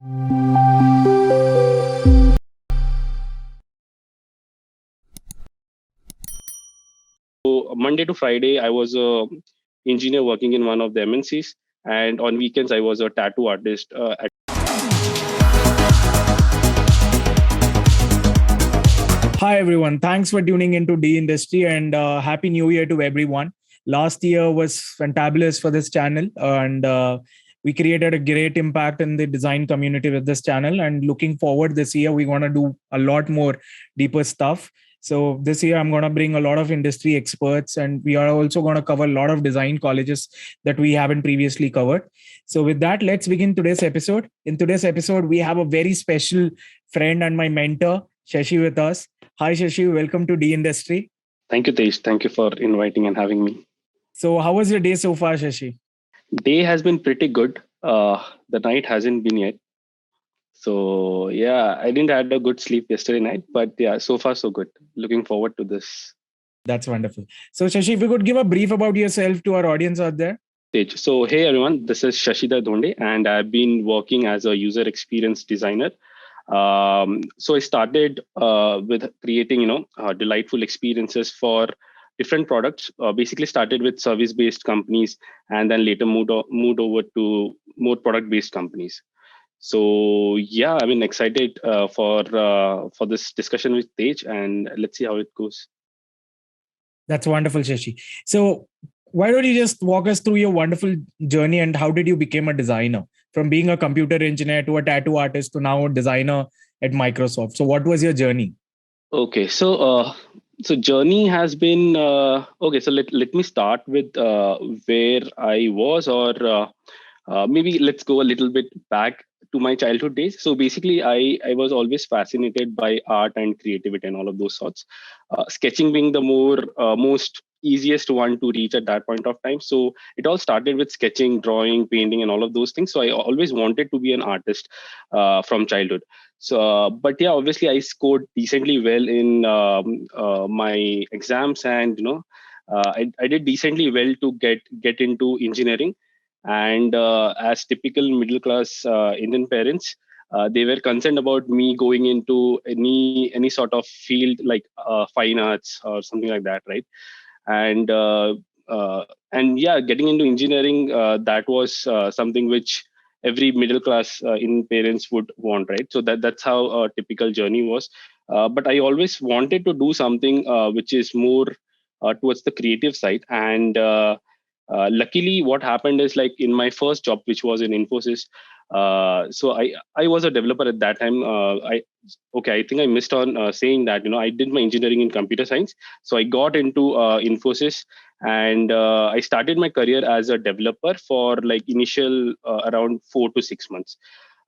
So Monday to Friday, I was a engineer working in one of the MNCs, and on weekends, I was a tattoo artist at. Hi, everyone. Thanks for tuning into D Industry and Happy New Year to everyone. Last year was fantabulous for this channel, and we created a great impact in the design community with this channel. And looking forward this year, we're going to do a lot more deeper stuff. So this year, I'm going to bring a lot of industry experts, and we are also going to cover a lot of design colleges that we haven't previously covered. So with that, let's begin today's episode. In today's episode, we have a very special friend and my mentor, Shashi, with us. Hi, Shashi. Welcome to D Industry. Thank you, Tej. Thank you for inviting and having me. So, how was your day so far, Shashi? Day has been pretty good. The night hasn't been yet. So yeah, I didn't had a good sleep yesterday night, but yeah, so far so good. Looking forward to this. That's wonderful. So, Shashi, if you could give a brief about yourself to our audience out there. Tej. So hey everyone, this is Shashidhar Dhondye, and I've been working as a user experience designer. So I started with creating, delightful experiences for different products. Basically, started with service-based companies, and then later moved over to more product-based companies. So yeah, I mean, excited for this discussion with Tej, and let's see how it goes. That's wonderful, Shashi. So, why don't you just walk us through your wonderful journey and how did you become a designer from being a computer engineer to a tattoo artist to now a designer at Microsoft? So, what was your journey? Okay, so journey has been okay. So let me start with where I was, or maybe let's go a little bit back to my childhood days. So basically, I was always fascinated by art and creativity and all of those sorts. Sketching being the most easiest one to reach at that point of time. So it all started with sketching, drawing, painting, and all of those things. So I always wanted to be an artist from childhood. So, but yeah, obviously I scored decently well in my exams, and I did decently well to get into engineering. And as typical middle class Indian parents, they were concerned about me going into any sort of field like fine arts or something like that, right? And and yeah, getting into engineering, that was something which every middle class in parents would want, right? So that's how a typical journey was. But I always wanted to do something which is more towards the creative side. And luckily what happened is, like, in my first job, which was in Infosys, so I was a developer at that time. I think I missed on saying that, I did my engineering in computer science. So I got into Infosys, and I started my career as a developer for like initial around 4 to 6 months.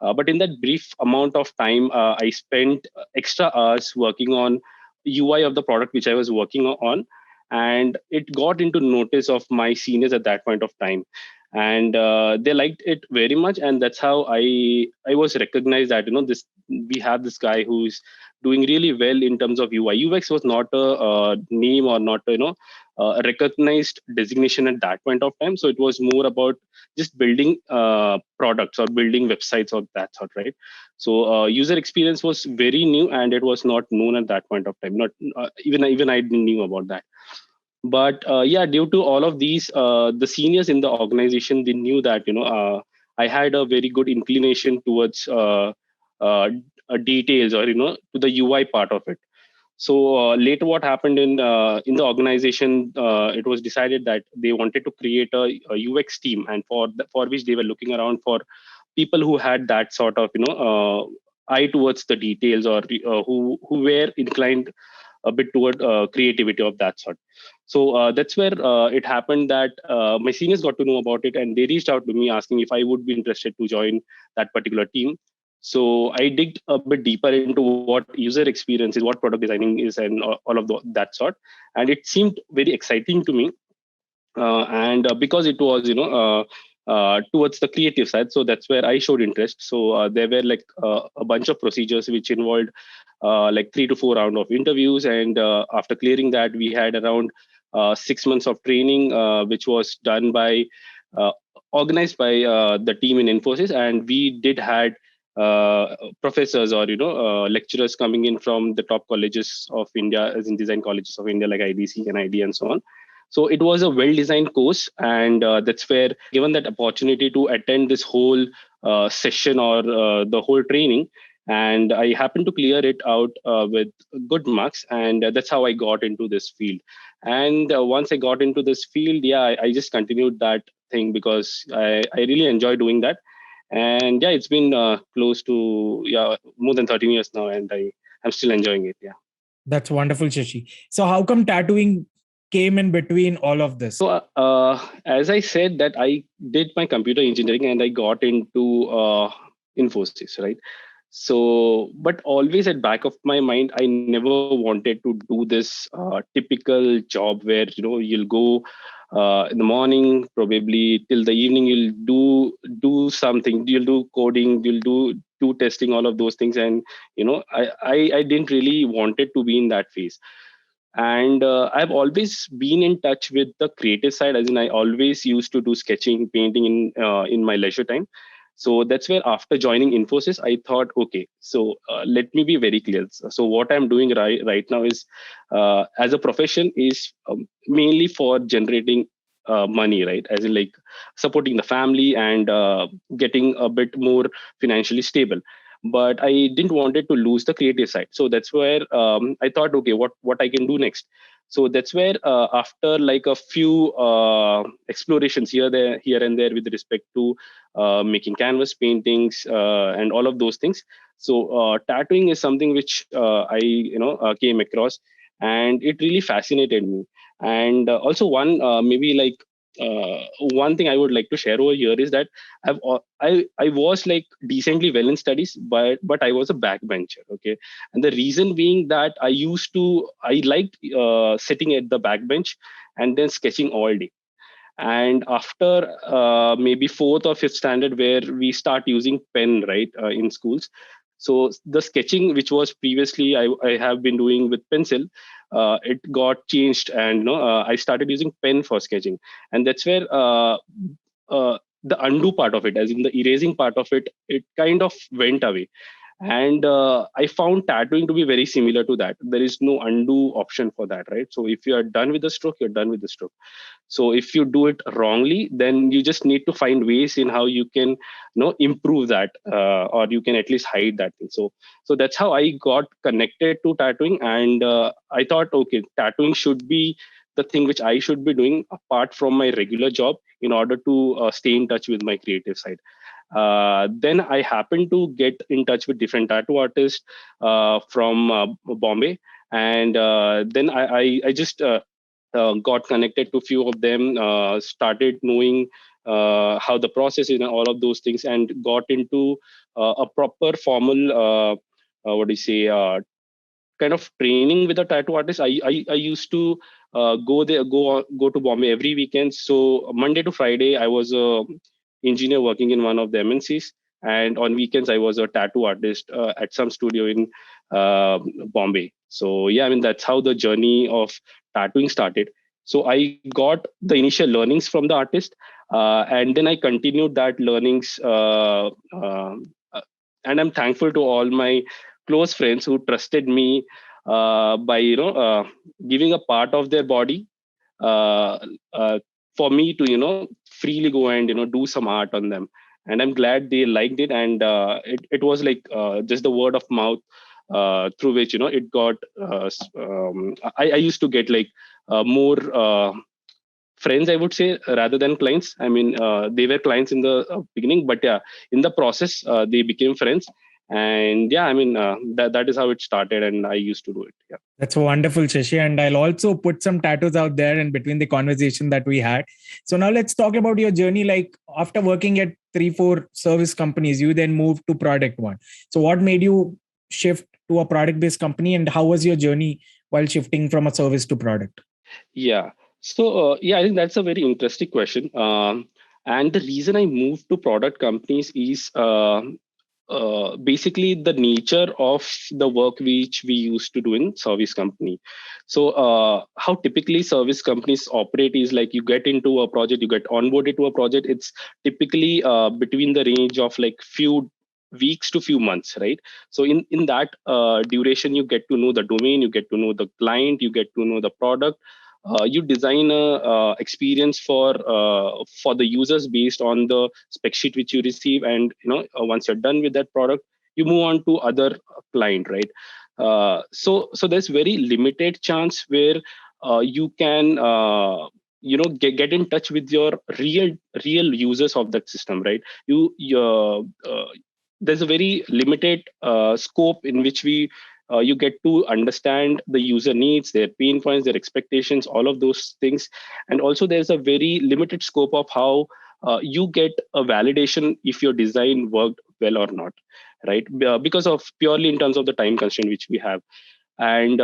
But in that brief amount of time, I spent extra hours working on UI of the product which I was working on, and it got into notice of my seniors at that point of time, and they liked it very much, and that's how I was recognized that, this we have this guy who's doing really well in terms of UI. UX was not a name, or not a recognized designation at that point of time. So it was more about just building products or building websites or that sort, right? So user experience was very new, and it was not known at that point of time. Not even I didn't knew about that. But yeah, due to all of these, the seniors in the organization, they knew that, I had a very good inclination towards uh, details, or to the UI part of it. So later what happened in the organization, it was decided that they wanted to create a UX team, and for which they were looking around for people who had that sort of eye towards the details, or who were inclined a bit toward creativity of that sort. So that's where it happened that my seniors got to know about it, and they reached out to me asking if I would be interested to join that particular team. So I digged a bit deeper into what user experience is, what product designing is, and all of that sort. And it seemed very exciting to me, and because it was towards the creative side, so that's where I showed interest. So there were like a bunch of procedures which involved like 3 to 4 rounds of interviews, and after clearing that, we had around 6 months of training, which was done by uh, organized by the team in Infosys, and we did had professors or lecturers coming in from the top colleges of India, as in design colleges of India like IDC and ID and so on. So it was a well designed course, and that's where given that opportunity to attend this whole session or the whole training, and I happened to clear it out with good marks, and that's how I got into this field. And once I got into this field, yeah, I just continued that thing because I really enjoy doing that. And yeah, it's been close to more than 13 years now, and I'm still enjoying it. Yeah. That's wonderful, Shashi. So how come tattooing came in between all of this? So as I said that I did my computer engineering and I got into Infosys, right? So but always at back of my mind I never wanted to do this typical job where you'll go in the morning, probably till the evening, you'll do something, you'll do coding, you'll do testing, all of those things. And I didn't really wanted to be in that phase. And I've always been in touch with the creative side, as in I always used to do sketching, painting in my leisure time. So that's where after joining Infosys I thought, okay, so let me be very clear. So what I'm doing right now is as a profession is mainly for generating money, right, as in like supporting the family and getting a bit more financially stable. But I didn't wanted to lose the creative side. So that's where I thought, okay, what I can do next. So that's where after like a few explorations here and there with respect to making canvas paintings and all of those things. So tattooing is something which I came across, and it really fascinated me. And also one maybe like one thing I would like to share over here is that I was like decently well in studies, but I was a backbencher. Okay, and the reason being that I liked sitting at the backbench and then sketching all day. And after maybe fourth or fifth standard, where we start using pen, right, in schools. So the sketching which was previously I have been doing with pencil, it got changed, and I started using pen for sketching. And that's where the undo part of it, as in the erasing part of it, it kind of went away. And I found tattooing to be very similar to that. There is no undo option for that, right? So if you are done with the stroke, you're done with the stroke. So if you do it wrongly, then you just need to find ways in how you can improve that, or you can at least hide that thing. So that's how I got connected to tattooing. And I thought, okay, tattooing should be the thing which I should be doing apart from my regular job in order to stay in touch with my creative side. Then I happened to get in touch with different tattoo artists from Bombay. And then I just got connected to few of them, started knowing how the process is and all of those things, and got into a proper formal what do you say kind of training with a tattoo artist. I used to go to Bombay every weekend. So Monday to Friday I was a engineer working in one of the MNCs, and on weekends I was a tattoo artist at some studio in Bombay. So yeah, I mean that's how the journey of tattooing started. So I got the initial learnings from the artist, and then I continued that learnings, and I'm thankful to all my close friends who trusted me by giving a part of their body uh, uh, for me to freely go and do some art on them. And I'm glad they liked it. And it was like just the word of mouth through which it got I used to get like more friends, I would say, rather than clients. I mean, they were clients in the beginning, but yeah, in the process they became friends. And yeah, I mean, that is how it started, and I used to do it. Yeah. That's wonderful, Shashi. And I'll also put some tattoos out there in between the conversation that we had. So now let's talk about your journey. Like after working at 3, 4 service companies, you then moved to product one. So what made you shift to a product based company, and how was your journey while shifting from a service to product? Yeah. So yeah, I think that's a very interesting question. And the reason I moved to product companies is basically the nature of the work which we used to do in service company. So how typically service companies operate is like you get into a project, you get onboarded to a project. It's typically between the range of like few weeks to few months, right? So in that duration, you get to know the domain, you get to know the client, you get to know the product. You design a experience for the users based on the spec sheet which you receive, and once you're done with that product, you move on to other client, right? So there's very limited chance where you can get in touch with your real users of that system, right? There's a very limited scope in which you get to understand the user needs, their pain points, their expectations, all of those things. And also there's a very limited scope of how you get a validation if your design worked well or not, right? Because of purely in terms of the time constraint which we have. And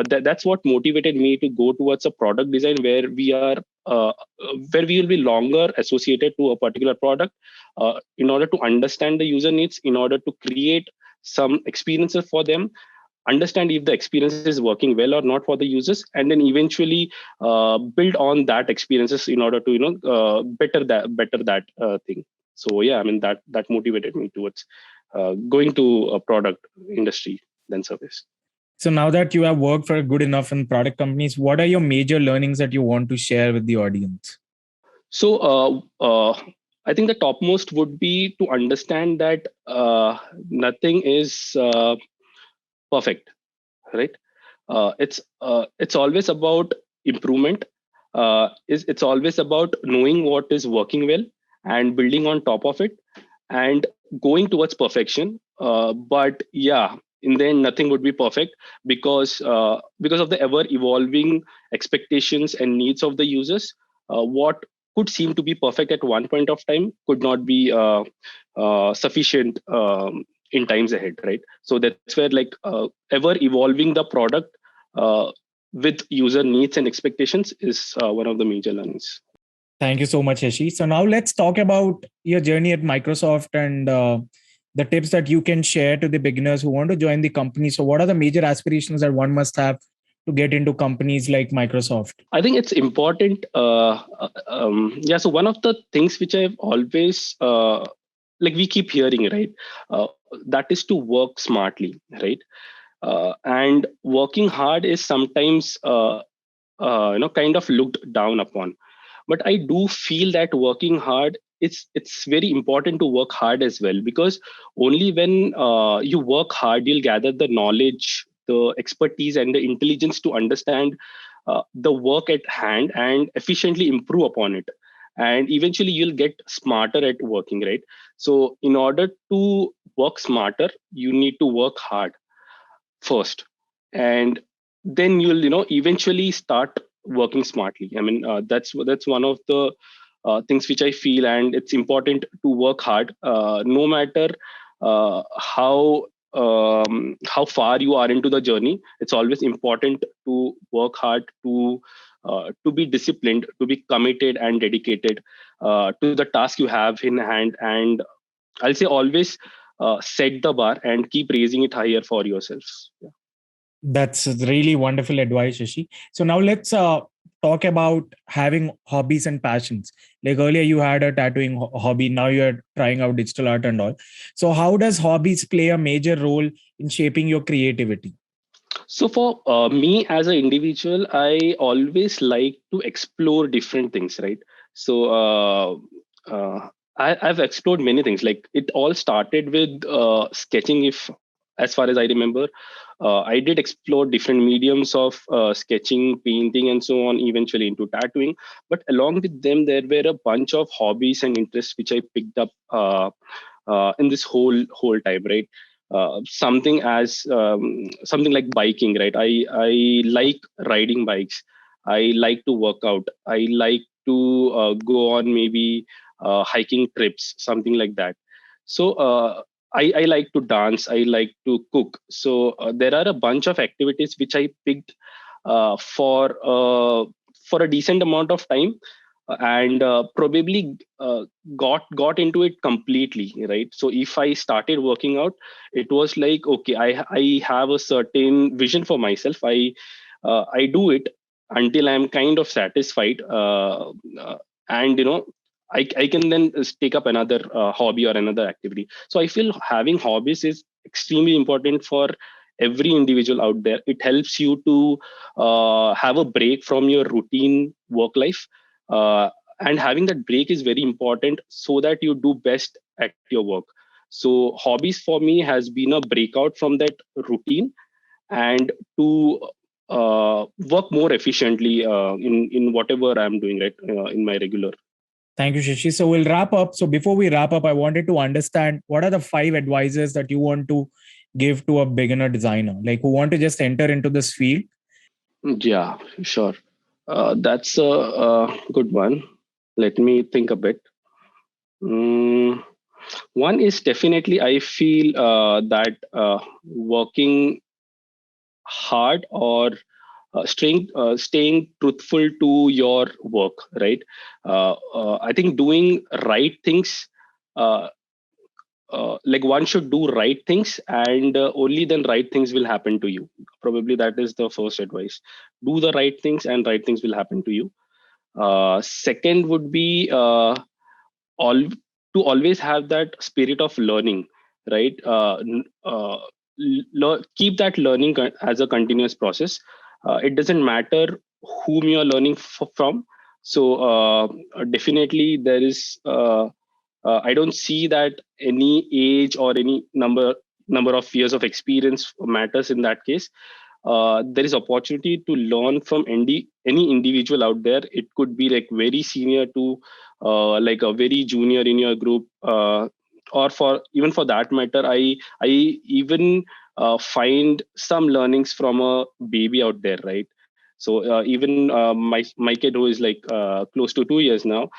that's what motivated me to go towards a product design where we will be longer associated to a particular product, in order to understand the user needs, in order to create some experiences for them, understand if the experience is working well or not for the users, and then eventually build on that experiences in order to better that thing. So yeah, I mean, that motivated me towards going to a product industry than service. So now that you have worked for good enough in product companies, what are your major learnings that you want to share with the audience? So I think the topmost would be to understand that nothing is perfect, right? It's always about improvement. It's always about knowing what is working well and building on top of it and going towards perfection. But yeah, in the end, nothing would be perfect because of the ever evolving expectations and needs of the users. What could seem to be perfect at one point of time could not be sufficient in times ahead, right? So that's where, like, ever evolving the product with user needs and expectations is one of the major learnings. Thank you so much, Shashi. So now let's talk about your journey at Microsoft and the tips that you can share to the beginners who want to join the company. So what are the major aspirations that one must have to get into companies like Microsoft? I think it's important. Yeah. So one of the things which I've always like we keep hearing, right? That is to work smartly, right? And working hard is sometimes kind of looked down upon. But I do feel that working hard, it's very important to work hard as well, because only when you work hard, you'll gather the knowledge, the expertise, and the intelligence to understand the work at hand and efficiently improve upon it. And eventually you'll get smarter at working, right? So in order to work smarter, you need to work hard first, and then you'll eventually start working smartly. I mean, that's one of the things which I feel, and it's important to work hard, no matter how far you are into the journey. It's always important to work hard, to be disciplined, to be committed and dedicated to the task you have in hand. And I'll say always set the bar and keep raising it higher for yourselves. Yeah. That's really wonderful advice, Shashi. So now let's talk about having hobbies and passions. Like earlier, you had a tattooing hobby. Now you're trying out digital art and all. So how does hobbies play a major role in shaping your creativity? So for me as an individual, I always like to explore different things, right? So I've explored many things. Like, it all started with sketching, if as far as I remember. I did explore different mediums of sketching, painting, and so on, eventually into tattooing. But along with them, there were a bunch of hobbies and interests which I picked up in this whole time, right? Something like biking, right? I like riding bikes. I like to work out. I like to go on maybe hiking trips, something like that. So I like to dance. I like to cook. So there are a bunch of activities which I picked for a decent amount of time, and probably got into it completely, right? So if I started working out, it was like, okay, I have a certain vision for myself. I do it until I'm kind of satisfied, and I can then take up another hobby or another activity. So I feel having hobbies is extremely important for every individual out there. It helps you to have a break from your routine work life, and having that break is very important so that you do best at your work. So hobbies for me has been a breakout from that routine, and to work more efficiently in whatever I'm doing, right, in my regular. Thank you, Shashi. So we'll wrap up. So before we wrap up, I wanted to understand what are the 5 advices that you want to give to a beginner designer, like who want to just enter into this field. Yeah, sure. That's a good one. Let me think a bit. Mm, one is definitely I feel that working hard or staying truthful to your work, right? I think doing right things, uh, like one should do right things, and only then right things will happen to you. Probably that is the first advice. Do the right things, and right things will happen to you. Second would be all to always have that spirit of learning, right? Keep that learning as a continuous process. It doesn't matter whom you are learning from. So definitely there is I don't see that any age or any number of years of experience matters in that case. There is opportunity to learn from any individual out there. It could be like very senior to like a very junior in your group, or for even for that matter, I even find some learnings from a baby out there, right? So even my kid who is like close to 2 years now,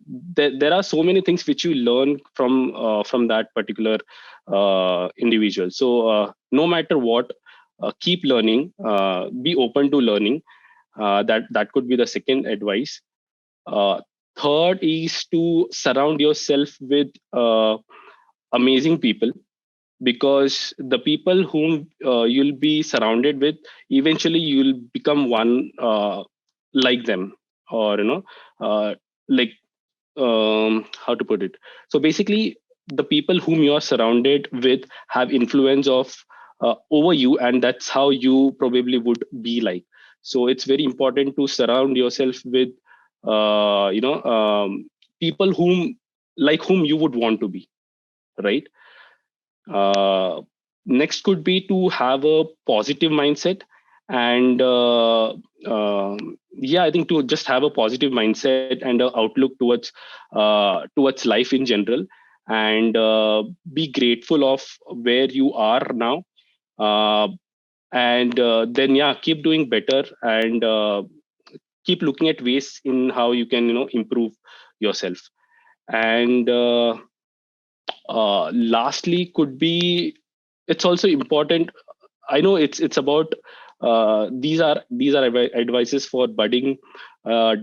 there are so many things which you learn from that particular individual. So no matter what, keep learning, be open to learning. That could be the second advice. Third is to surround yourself with amazing people, because the people whom you'll be surrounded with, eventually you'll become one like them, or like how to put it. So basically, the people whom you are surrounded with have influence of over you, and that's how you probably would be like. So it's very important to surround yourself with people whom you would want to be, right? uh, Next could be to have a positive mindset, and yeah, I think to just have a positive mindset and a outlook towards life in general, and be grateful of where you are now, uh, and then yeah, keep doing better, and keep looking at ways in how you can improve yourself. And lastly could be, it's also important, I know it's about these are advices for budding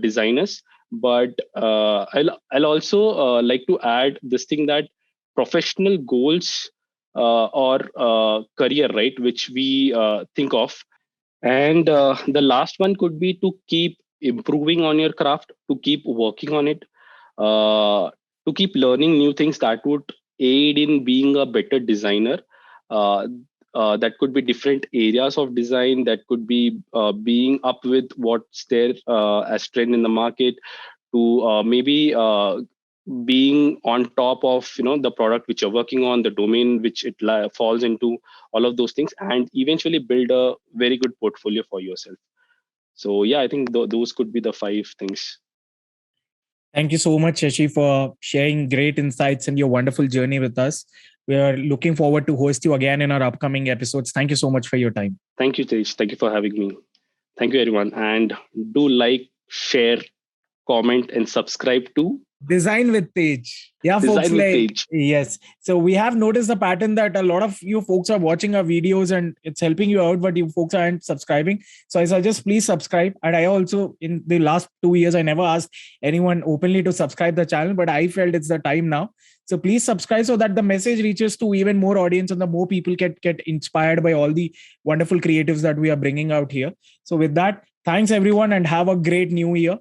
designers, but I'll also like to add this thing, that professional goals or career, right, which we think of. And the last one could be to keep improving on your craft, to keep working on it, uh, to keep learning new things that would aid in being a better designer. Uh, that could be different areas of design, that could be being up with what's there as trend in the market, to maybe being on top of the product which you're working on, the domain which it falls into, all of those things, and eventually build a very good portfolio for yourself. So yeah, I think those could be the 5 things. Thank you so much, Shashi, for sharing great insights and your wonderful journey with us. We are looking forward to host you again in our upcoming episodes. Thank you so much for your time. Thank you, Tej. Thank you for having me. Thank you, everyone. And do like, share, comment, and subscribe to Design with Tejj. Yeah, folks, Design with like, Tej. yes. So we have noticed the pattern that a lot of you folks are watching our videos and it's helping you out, but you folks aren't subscribing. So I suggest please subscribe. And I also, in the last 2 years, I never asked anyone openly to subscribe the channel, but I felt it's the time now. So please subscribe so that the message reaches to even more audience and the more people get inspired by all the wonderful creatives that we are bringing out here. So with that, thanks everyone and have a great new year.